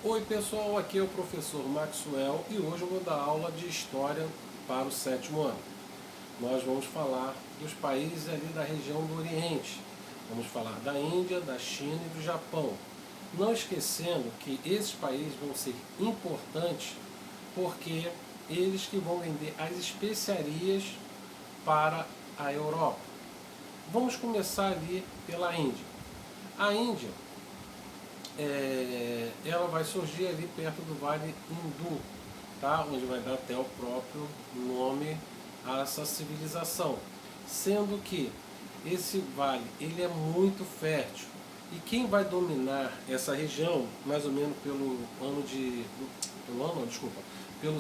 Oi pessoal, aqui é o professor Maxwell e hoje eu vou dar aula de História para o sétimo ano. Nós vamos falar dos países ali da região do Oriente. Vamos falar da Índia, da China e do Japão. Não esquecendo que esses países vão ser importantes porque eles que vão vender as especiarias para a Europa. Vamos começar ali pela Índia. A Índia ela vai surgir ali perto do Vale Hindu, tá? Onde vai dar até o próprio nome a essa civilização. Sendo que esse vale ele é muito fértil. E quem vai dominar essa região, mais ou menos pelo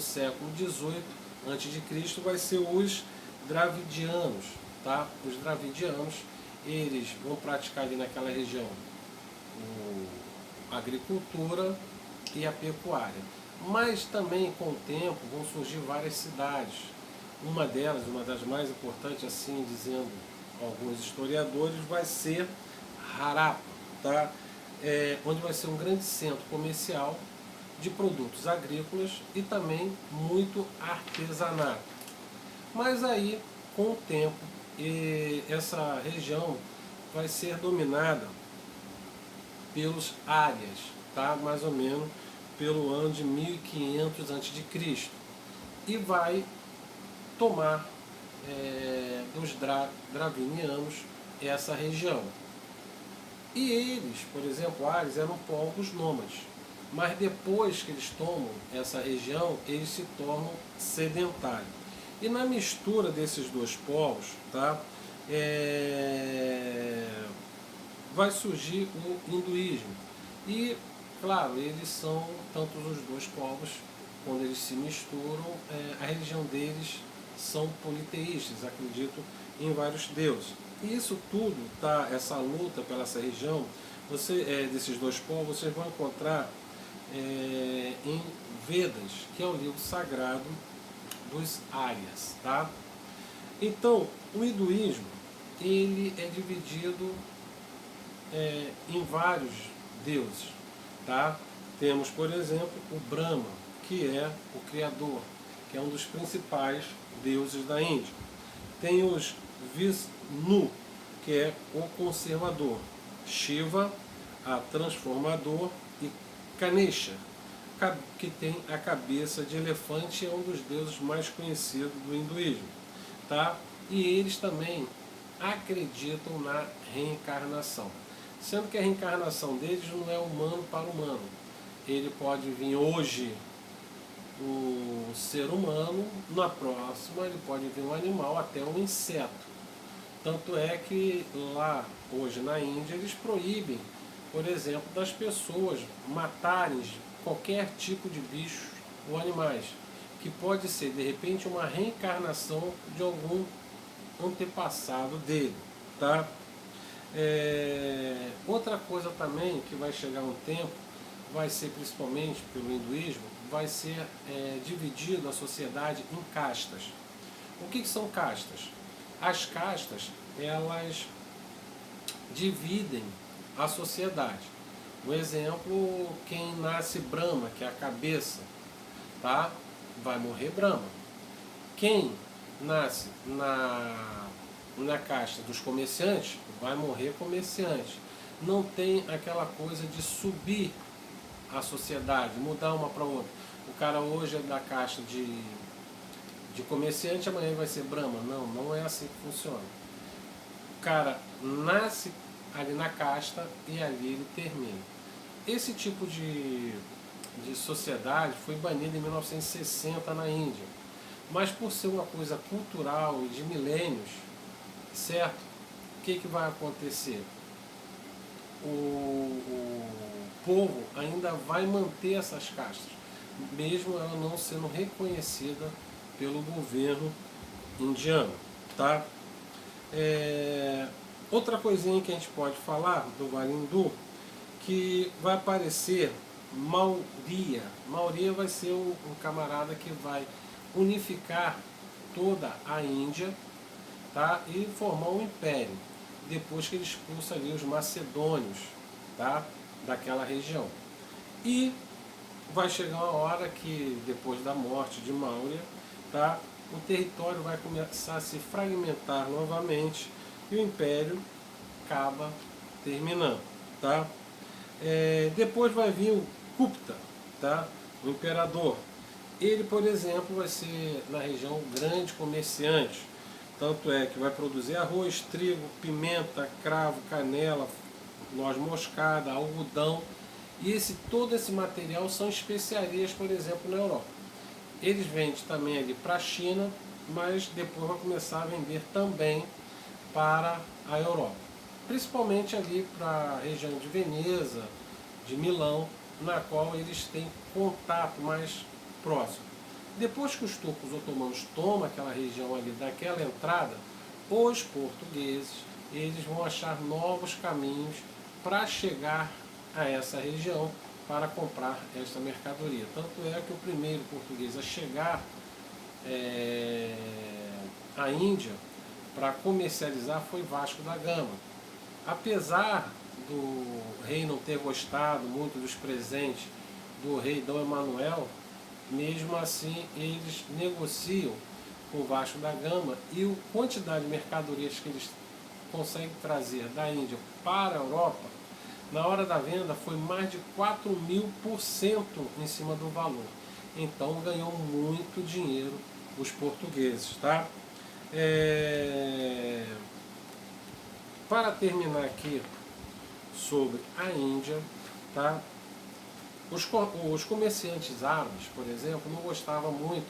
século XVIII a.C., vai ser os Dravidianos, tá? Os Dravidianos, eles vão praticar ali naquela região a agricultura e a pecuária. Mas também com o tempo vão surgir várias cidades. Uma delas, uma das mais importantes, assim dizendo alguns historiadores, vai ser Harappa, tá? Onde vai ser um grande centro comercial de produtos agrícolas e também muito artesanato. Mas aí, com o tempo, essa região vai ser dominada pelos árias, tá? Mais ou menos pelo ano de 1500 a.C. e vai tomar dos Dravinianos essa região. E eles, por exemplo, árias eram povos nômades, mas depois que eles tomam essa região, eles se tornam sedentários. E na mistura desses dois povos, tá? Vai surgir o hinduísmo. E, claro, eles são, tanto os dois povos, quando eles se misturam, a religião deles são politeístas, acreditam em vários deuses. E isso tudo, tá, essa luta pela essa região, desses dois povos, vocês vão encontrar em Vedas, que é o livro sagrado dos Árias, tá? Então, o hinduísmo, ele é dividido em vários deuses, tá? Temos, por exemplo, o Brahma, que é o Criador, que é um dos principais deuses da Índia. Tem os Vishnu, que é o conservador, Shiva, a transformador, e Ganesha, que tem a cabeça de elefante, é um dos deuses mais conhecidos do hinduísmo, tá? E eles também acreditam na reencarnação, sendo que a reencarnação deles não é humano para humano. Ele pode vir hoje um ser humano, na próxima ele pode vir um animal, até um inseto. Tanto é que lá, hoje na Índia, eles proíbem, por exemplo, das pessoas matarem qualquer tipo de bicho ou animais, que pode ser, de repente, uma reencarnação de algum antepassado dele, tá? Outra coisa também que vai chegar um tempo, vai ser principalmente pelo hinduísmo, vai ser dividido a sociedade em castas. O que são castas? As castas, elas dividem a sociedade. Um exemplo, quem nasce Brahma, que é a cabeça, tá? Vai morrer Brahma. Quem nasce na casta dos comerciantes, vai morrer comerciante. Não tem aquela coisa de subir a sociedade, mudar uma para outra. O cara hoje é da caixa de comerciante, amanhã vai ser Brahma. Não, não é assim que funciona. O cara nasce ali na casta e ali ele termina. Esse tipo de sociedade foi banido em 1960 na Índia. Mas por ser uma coisa cultural e de milênios, certo? O que vai acontecer? O povo ainda vai manter essas castas, mesmo ela não sendo reconhecida pelo governo indiano, tá? Outra coisinha que a gente pode falar do Vale Hindu, que vai aparecer Maurya. Maurya vai ser um camarada que vai unificar toda a Índia, tá? E formar um império, depois que ele expulsa ali os macedônios, tá? Daquela região. E vai chegar uma hora que, depois da morte de Maurya, tá, o território vai começar a se fragmentar novamente e o império acaba terminando. Tá? Depois vai vir o Gupta, tá, o imperador. Ele, por exemplo, vai ser na região um grande comerciante. Tanto é que vai produzir arroz, trigo, pimenta, cravo, canela, noz moscada, algodão. E todo esse material são especiarias, por exemplo, na Europa. Eles vendem também ali para a China, mas depois vai começar a vender também para a Europa. Principalmente ali para a região de Veneza, de Milão, na qual eles têm contato mais próximo. Depois que os turcos otomanos tomam aquela região ali daquela entrada, os portugueses eles vão achar novos caminhos para chegar a essa região para comprar esta mercadoria. Tanto é que o primeiro português a chegar à Índia para comercializar foi Vasco da Gama. Apesar do rei não ter gostado muito dos presentes do rei Dom Emanuel, mesmo assim eles negociam com Vasco da Gama e a quantidade de mercadorias que eles conseguem trazer da Índia para a Europa, na hora da venda foi mais de 4.000% em cima do valor. Então ganhou muito dinheiro os portugueses. Tá? Para terminar aqui sobre a Índia, tá? Os comerciantes árabes, por exemplo, não gostavam muito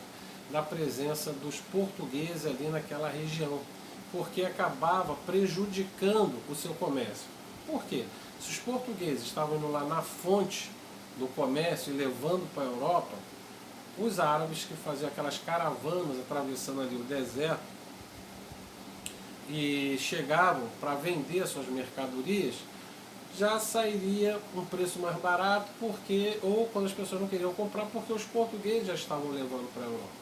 da presença dos portugueses ali naquela região, porque acabava prejudicando o seu comércio. Por quê? Se os portugueses estavam indo lá na fonte do comércio e levando para a Europa, os árabes que faziam aquelas caravanas atravessando ali o deserto e chegavam para vender suas mercadorias, já sairia um preço mais barato, ou quando as pessoas não queriam comprar, porque os portugueses já estavam levando para a Europa.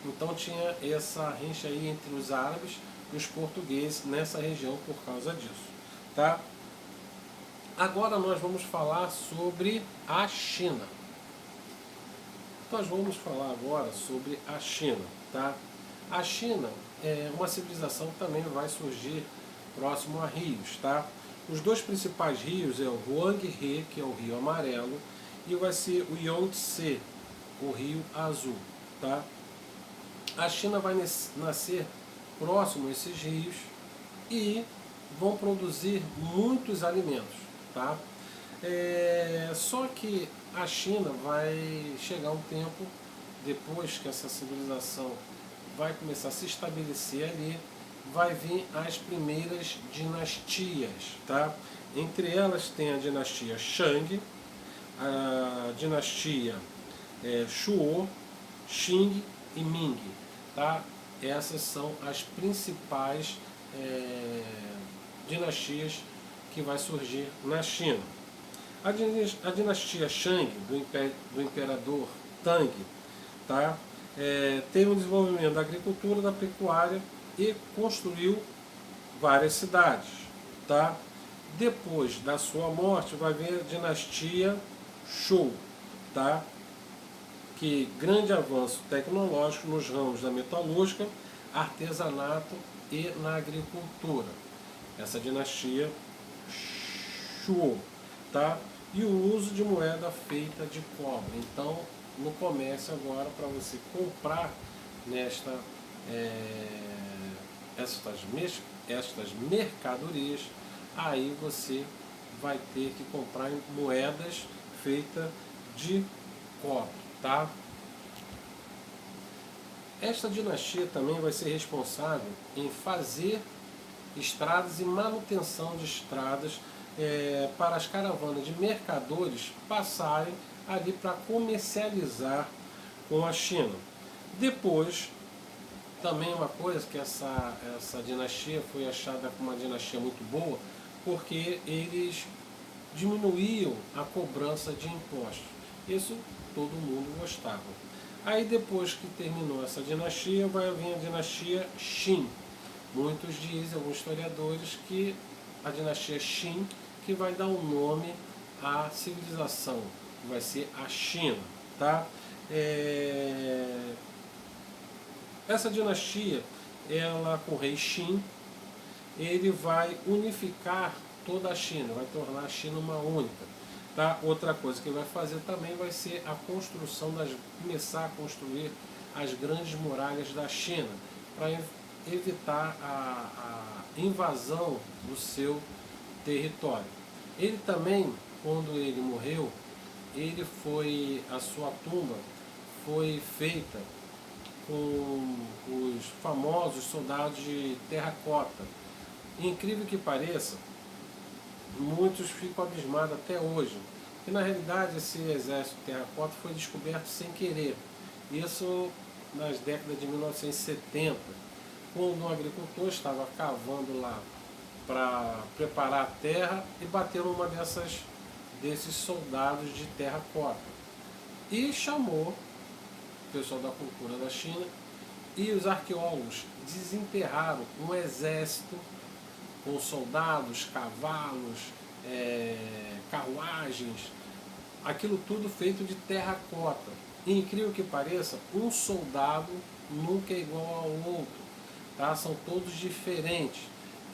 Então tinha essa rixa aí entre os árabes e os portugueses nessa região por causa disso. Tá? Agora nós vamos falar sobre a China. Nós vamos falar agora sobre a China. Tá? A China é uma civilização que também vai surgir próximo a rios. Tá? Os dois principais rios é o Huanghe, que é o rio amarelo, e vai ser o Yangtze, o rio azul. Tá? A China vai nascer próximo a esses rios e vão produzir muitos alimentos. Tá? Só que a China vai chegar um tempo, depois que essa civilização vai começar a se estabelecer ali, vai vir as primeiras dinastias. Tá? Entre elas tem a dinastia Shang, a dinastia Shuo, Qing e Ming. Tá? Essas são as principais dinastias que vai surgir na China. A dinastia Shang, do imperador Tang, tá? Teve um desenvolvimento da agricultura, da pecuária e construiu várias cidades. Tá? Depois da sua morte vai vir a dinastia Zhou, tá? Que grande avanço tecnológico nos ramos da metalúrgica, artesanato e na agricultura. Essa dinastia Zhou, tá? E o uso de moeda feita de cobre. Então, no comércio agora, para você comprar estas mercadorias, aí você vai ter que comprar em moedas feitas de cobre. Tá? Esta dinastia também vai ser responsável em fazer estradas e manutenção de estradas para as caravanas de mercadores passarem ali para comercializar com a China. Depois, também uma coisa que essa dinastia foi achada como uma dinastia muito boa, porque eles diminuíam a cobrança de impostos. Isso todo mundo gostava. Aí depois que terminou essa dinastia, vai vir a dinastia Qin. Muitos dizem, alguns historiadores, que a dinastia Qin que vai dar o nome à civilização, que vai ser a China. tá? É, Essa dinastia, ela com o rei Qin, ele vai unificar toda a China, vai tornar a China uma única. Tá? Outra coisa que ele vai fazer também vai ser a construção começar a construir as grandes muralhas da China, para evitar a invasão do seu território. Ele também, quando ele morreu, a sua tumba foi feita com os famosos soldados de terracota. E, incrível que pareça, muitos ficam abismados até hoje. E na realidade esse exército de terracota foi descoberto sem querer. Isso nas décadas de 1970, quando um agricultor estava cavando lá para preparar a terra e bateu numa desses soldados de terracota. E chamou o pessoal da cultura da China e os arqueólogos desenterraram um exército com soldados, cavalos, carruagens, aquilo tudo feito de terracota. E, incrível que pareça, um soldado nunca é igual ao outro, tá? São todos diferentes.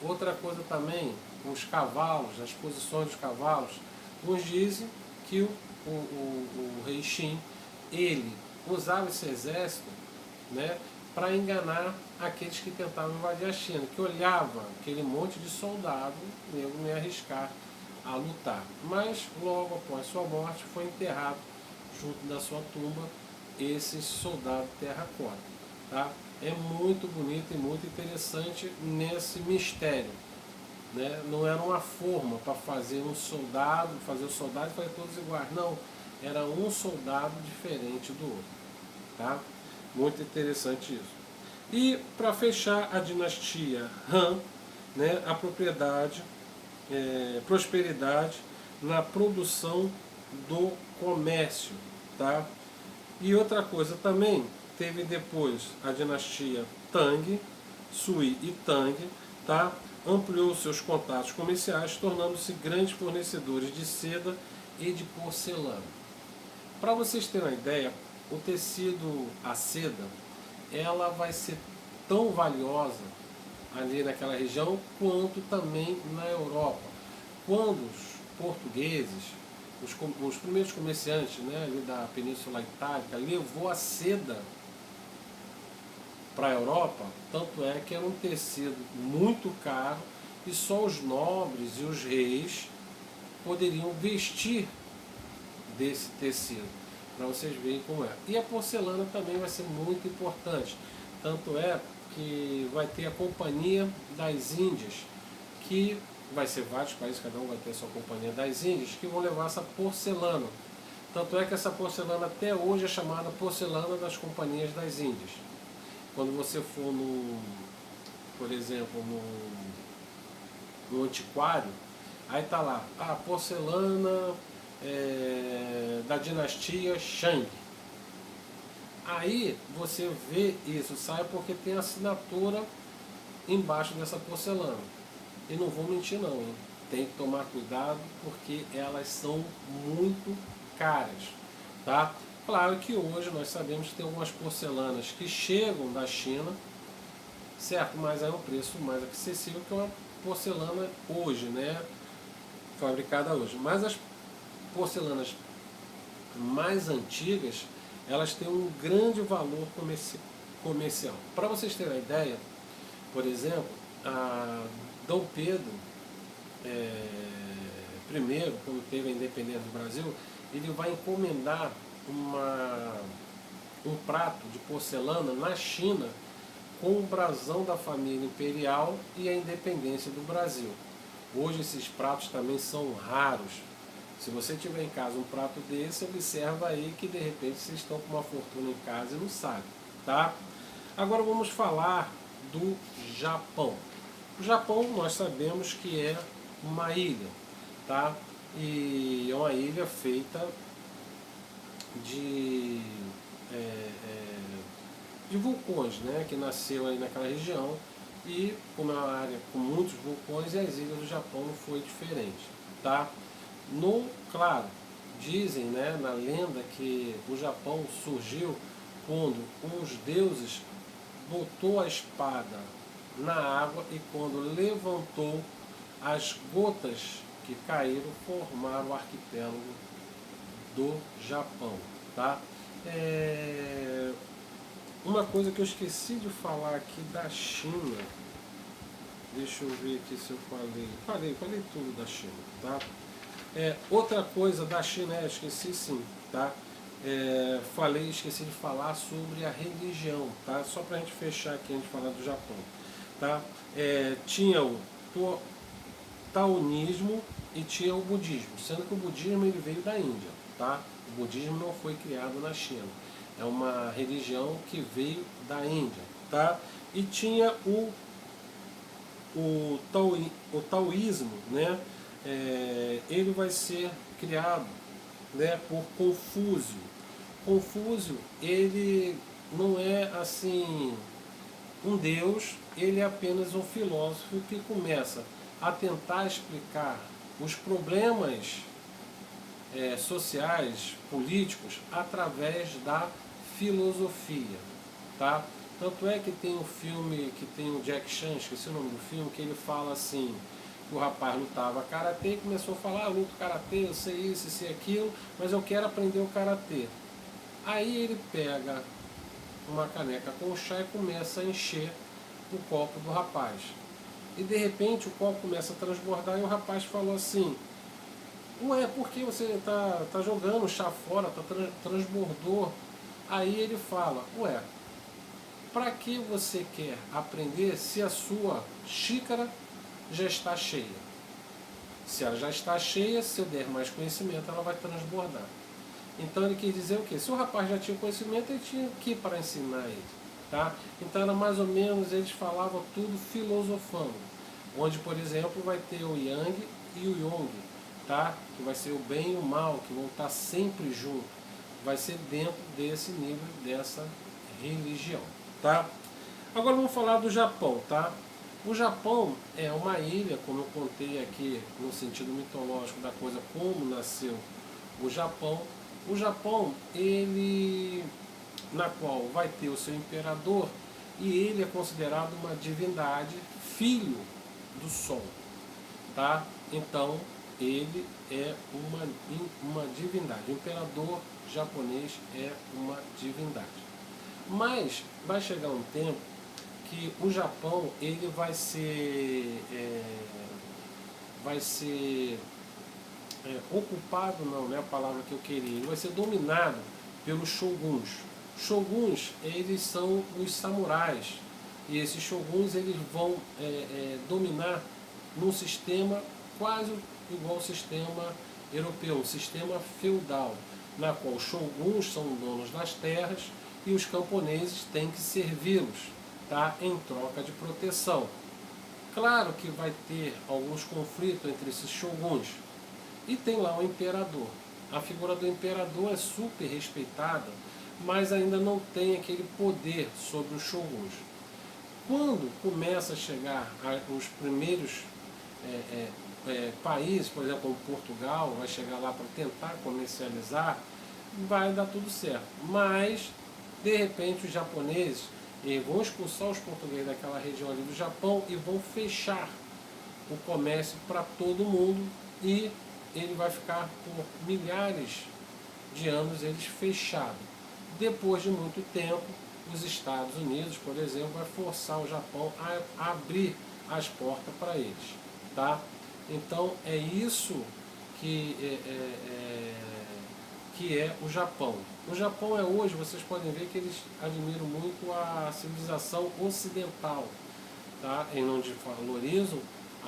Outra coisa também, os cavalos, as posições dos cavalos, uns dizem que o rei Qin, ele usava esse exército, né, para enganar aqueles que tentavam invadir a China, que olhava aquele monte de soldado, nego não ia arriscar a lutar. Mas logo após sua morte foi enterrado junto da sua tumba esse soldado terracota. Tá? É muito bonito e muito interessante nesse mistério. Né? Não era uma forma para fazer um soldado, fazer o soldado e fazer todos iguais. Não, era um soldado diferente do outro. Tá? Muito interessante isso. E para fechar a dinastia Han, né, a prosperidade na produção do comércio. Tá? E outra coisa também, teve depois a dinastia Tang, Sui e Tang, tá? Ampliou seus contatos comerciais, tornando-se grandes fornecedores de seda e de porcelana. Para vocês terem uma ideia, o tecido, a seda, ela vai ser tão valiosa ali naquela região quanto também na Europa. Quando os portugueses, os primeiros comerciantes, né, ali da Península Itálica, levou a seda para a Europa, tanto é que era um tecido muito caro e só os nobres e os reis poderiam vestir desse tecido, para vocês verem como é. E a porcelana também vai ser muito importante, tanto é que vai ter a Companhia das Índias, que vai ser vários países, cada um vai ter a sua Companhia das Índias, que vão levar essa porcelana. Tanto é que essa porcelana até hoje é chamada porcelana das Companhias das Índias. Quando você for por exemplo, no antiquário, aí tá lá, a porcelana da dinastia Shang. Aí você vê isso, sabe, porque tem assinatura embaixo dessa porcelana. E não vou mentir não, hein? Tem que tomar cuidado porque elas são muito caras, tá? Claro que hoje nós sabemos que tem algumas porcelanas que chegam da China, certo? Mas é um preço mais acessível que uma porcelana hoje, né? Fabricada hoje. Mas as porcelanas mais antigas, elas têm um grande valor comercial. Para vocês terem uma ideia, por exemplo, a Dom Pedro I, quando teve a independência do Brasil, ele vai encomendar um prato de porcelana na China com o brasão da família imperial e a independência do Brasil. Hoje esses pratos também são raros. Se você tiver em casa um prato desse, observa aí que de repente vocês estão com uma fortuna em casa e não sabem, tá? Agora vamos falar do Japão. O Japão nós sabemos que é uma ilha, tá? E é uma ilha feita de vulcões, né? Que nasceu aí naquela região e como é uma área com muitos vulcões, e as ilhas do Japão não foi diferente, tá? Claro, dizem, né, na lenda, que o Japão surgiu quando os deuses botou a espada na água e quando levantou, as gotas que caíram formaram o arquipélago do Japão, tá? Uma coisa que eu esqueci de falar aqui da China, deixa eu ver aqui se eu falei tudo da China, tá? Outra coisa da China, esqueci sim, tá? Esqueci de falar sobre a religião, tá? Só para a gente fechar aqui, a gente falar do Japão, tá? Tinha o taoísmo e tinha o budismo, sendo que o budismo ele veio da Índia, tá? O budismo não foi criado na China, é uma religião que veio da Índia, tá? E tinha o taoísmo, né? Ele vai ser criado, né, por Confúcio. Confúcio, ele não é assim um deus, ele é apenas um filósofo que começa a tentar explicar os problemas sociais, políticos, através da filosofia, tá? Tanto é que tem um filme que tem o Jack Chan, esqueci o nome do filme, que ele fala assim, que o rapaz lutava karatê e começou a falar, eu luto karatê, eu sei isso, eu sei aquilo, mas eu quero aprender o karatê. Aí ele pega uma caneca com chá e começa a encher o copo do rapaz. E de repente o copo começa a transbordar e o rapaz falou assim, ué, por que você tá jogando chá fora, transbordou? Aí ele fala, ué, para que você quer aprender se a sua xícara já está cheia? Se ela já está cheia, se eu der mais conhecimento, ela vai transbordar. Então ele quis dizer o quê? Se o rapaz já tinha conhecimento, ele tinha que ir para ensinar ele. Tá? Então era mais ou menos, eles falavam tudo filosofando. Onde, por exemplo, vai ter o Yang e o Yong, tá? Que vai ser o bem e o mal, que vão estar sempre juntos. Vai ser dentro desse nível, dessa religião. Tá? Agora vamos falar do Japão, tá? O Japão é uma ilha, como eu contei aqui no sentido mitológico da coisa, como nasceu o Japão. O Japão, ele, na qual vai ter o seu imperador, e ele é considerado uma divindade, filho do Sol, tá? Então, ele é uma divindade. O imperador japonês é uma divindade. Mas vai chegar um tempo que o Japão ele vai ser ocupado, não é a palavra que eu queria, ele vai ser dominado pelos shoguns. Shoguns, eles são os samurais, e esses shoguns eles vão dominar num sistema quase igual ao sistema europeu, um sistema feudal, na qual os shoguns são donos das terras e os camponeses têm que servi-los, tá, em troca de proteção. Claro que vai ter alguns conflitos entre esses shoguns. E tem lá o imperador. A figura do imperador é super respeitada, mas ainda não tem aquele poder sobre os shoguns. Quando começa a chegar os primeiros países, por exemplo, como Portugal, vai chegar lá para tentar comercializar, vai dar tudo certo. Mas, de repente, os japoneses vão expulsar os portugueses daquela região ali do Japão e vão fechar o comércio para todo mundo e ele vai ficar por milhares de anos eles fechado. Depois de muito tempo, os Estados Unidos, por exemplo, vai forçar o Japão a abrir as portas para eles, tá? Então é isso que é o Japão. O Japão hoje, vocês podem ver que eles admiram muito a civilização ocidental, tá? Eles não valorizam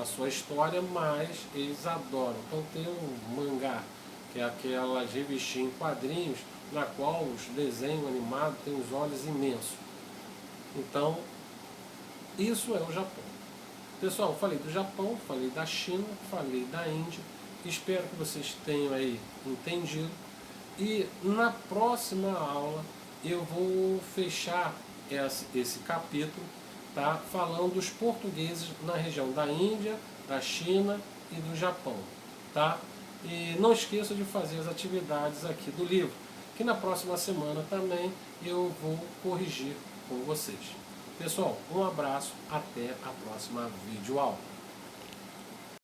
a sua história, mas eles adoram. Então tem um mangá, que é aquelas revistinhas em quadrinhos, na qual os desenhos animados têm os olhos imensos. Então, isso é o Japão. Pessoal, falei do Japão, falei da China, falei da Índia. Espero que vocês tenham aí entendido. E na próxima aula eu vou fechar esse capítulo, tá, falando dos portugueses na região da Índia, da China e do Japão, tá? E não esqueça de fazer as atividades aqui do livro, que na próxima semana também eu vou corrigir com vocês. Pessoal, um abraço, até a próxima videoaula.